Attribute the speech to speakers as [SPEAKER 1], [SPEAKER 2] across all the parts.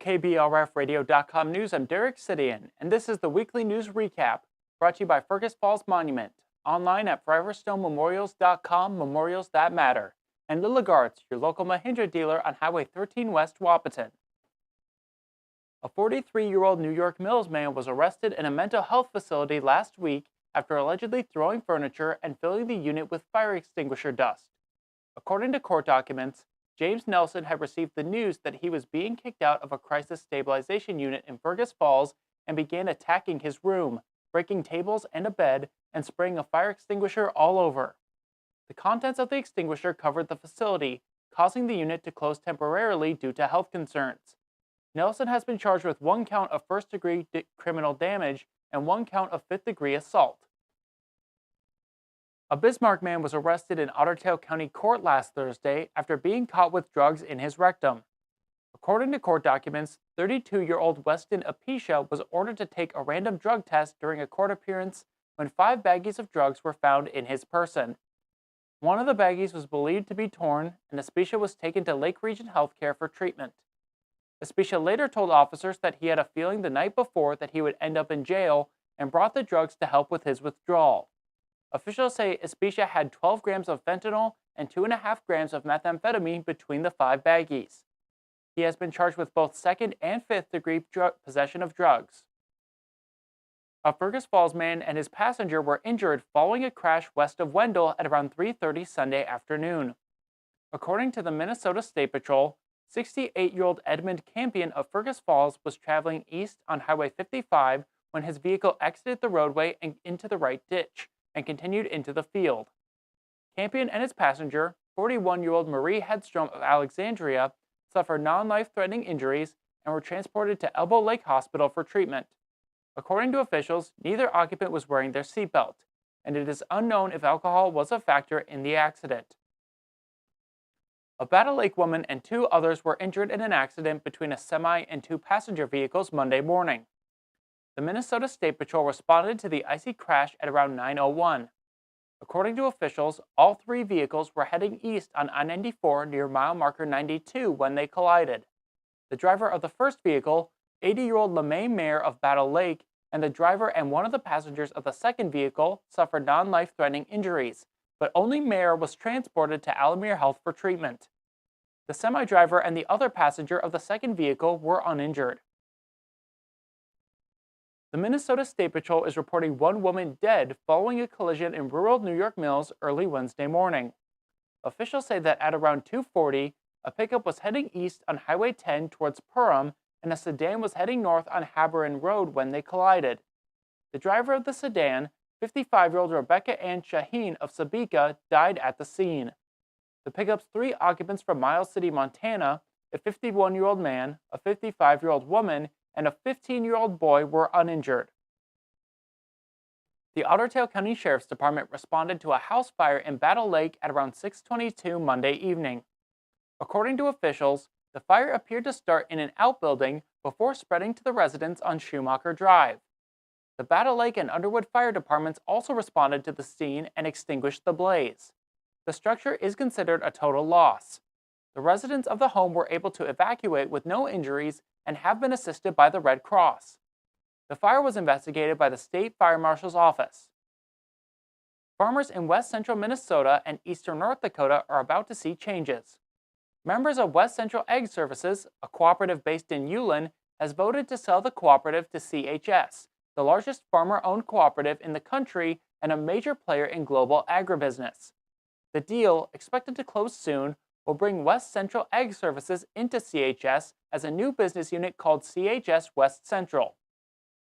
[SPEAKER 1] KBRFradio.com news, I'm Derek Sidian, and this is the weekly news recap, brought to you by Fergus Falls Monument, online at foreverstonmemorials.com, memorials that matter, and Lilligards, your local Mahindra dealer on Highway 13 West, Wahpeton. A 43-year-old New York Mills man was arrested in a mental health facility last week after allegedly throwing furniture and filling the unit with fire extinguisher dust. According to court documents, James Nelson had received the news that he was being kicked out of a crisis stabilization unit in Fergus Falls and began attacking his room, breaking tables and a bed, and spraying a fire extinguisher all over. The contents of the extinguisher covered the facility, causing the unit to close temporarily due to health concerns. Nelson has been charged with 1 count of first-degree criminal damage and 1 count of fifth-degree assault. A Bismarck man was arrested in Otter Tail County Court last Thursday after being caught with drugs in his rectum. According to court documents, 32-year-old Weston Apisha was ordered to take a random drug test during a court appearance when 5 baggies of drugs were found in his person. One of the baggies was believed to be torn, and Apisha was taken to Lake Region Healthcare for treatment. Apisha later told officers that he had a feeling the night before that he would end up in jail and brought the drugs to help with his withdrawal. Officials say Apisha had 12 grams of fentanyl and 2.5 grams of methamphetamine between the 5 baggies. He has been charged with both second and fifth-degree possession of drugs. A Fergus Falls man and his passenger were injured following a crash west of Wendell at around 3:30 Sunday afternoon. According to the Minnesota State Patrol, 68-year-old Edmund Campion of Fergus Falls was traveling east on Highway 55 when his vehicle exited the roadway and into the right ditch and continued into the field. Campion and his passenger, 41-year-old Marie Hedstrom of Alexandria, suffered non-life-threatening injuries and were transported to Elbow Lake Hospital for treatment. According to officials, neither occupant was wearing their seatbelt, and it is unknown if alcohol was a factor in the accident. A Battle Lake woman and 2 others were injured in an accident between a semi and 2 passenger vehicles Monday morning. The Minnesota State Patrol responded to the icy crash at around 9:01. According to officials, all 3 vehicles were heading east on I-94 near mile marker 92 when they collided. The driver of the first vehicle, 80-year-old LeMay Mayer of Battle Lake, and the driver and one of the passengers of the second vehicle suffered non-life-threatening injuries, but only Mayer was transported to Alamere Health for treatment. The semi-driver and the other passenger of the second vehicle were uninjured. The Minnesota State Patrol is reporting 1 woman dead following a collision in rural New York Mills early Wednesday morning. Officials say that at around 2:40, a pickup was heading east on Highway 10 towards Perham, and a sedan was heading north on Haberin Road when they collided. The driver of the sedan, 55-year-old Rebecca Ann Shaheen of Sabika, died at the scene. The pickup's 3 occupants from Miles City, Montana, a 51-year-old man, a 55-year-old woman, and a 15-year-old boy were uninjured. The Otter Tail County Sheriff's Department responded to a house fire in Battle Lake at around 6:22 Monday evening. According to officials, the fire appeared to start in an outbuilding before spreading to the residents on Schumacher Drive. The Battle Lake and Underwood fire departments also responded to the scene and extinguished the blaze. The structure is considered a total loss. The residents of the home were able to evacuate with no injuries and have been assisted by the Red Cross. The fire was investigated by the State Fire Marshal's Office. Farmers in west central Minnesota and eastern North Dakota are about to see changes. Members of West Central Ag Services, a cooperative based in Ulen, has voted to sell the cooperative to CHS, the largest farmer-owned cooperative in the country and a major player in global agribusiness. The deal, expected to close soon, will bring West Central Ag Services into CHS as a new business unit called CHS West Central.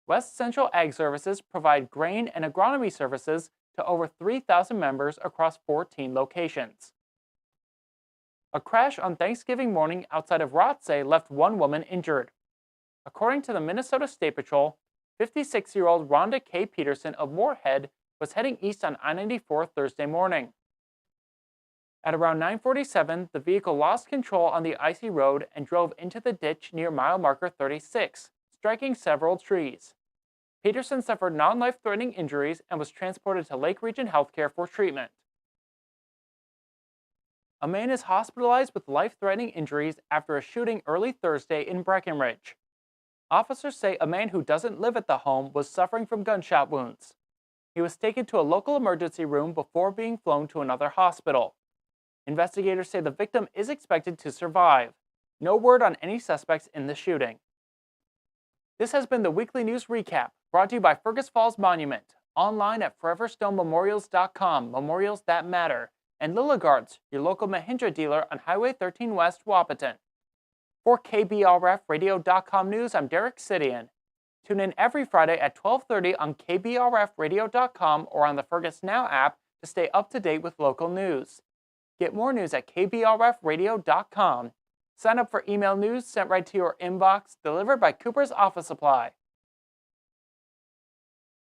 [SPEAKER 1] West Central Ag Services provide grain and agronomy services to over 3,000 members across 14 locations. A crash on Thanksgiving morning outside of Rothsay left 1 woman injured. According to the Minnesota State Patrol, 56-year-old Rhonda K. Peterson of Moorhead was heading east on I-94 Thursday morning. At around 9:47, the vehicle lost control on the icy road and drove into the ditch near mile marker 36, striking several trees. Peterson suffered non-life-threatening injuries and was transported to Lake Region Healthcare for treatment. A man is hospitalized with life-threatening injuries after a shooting early Thursday in Breckenridge. Officers say a man who doesn't live at the home was suffering from gunshot wounds. He was taken to a local emergency room before being flown to another hospital. Investigators say the victim is expected to survive. No word on any suspects in the shooting. This has been the Weekly News Recap, brought to you by Fergus Falls Monument, online at foreverstonемemorials.com, memorials that matter, and Lilligards, your local Mahindra dealer on Highway 13 West, Wahpeton. For KBRFradio.com news, I'm Derek Sidian. Tune in every Friday at 12:30 on KBRFradio.com or on the Fergus Now app to stay up to date with local news. Get more news at KBRFradio.com. Sign up for email news sent right to your inbox, delivered by Cooper's Office Supply.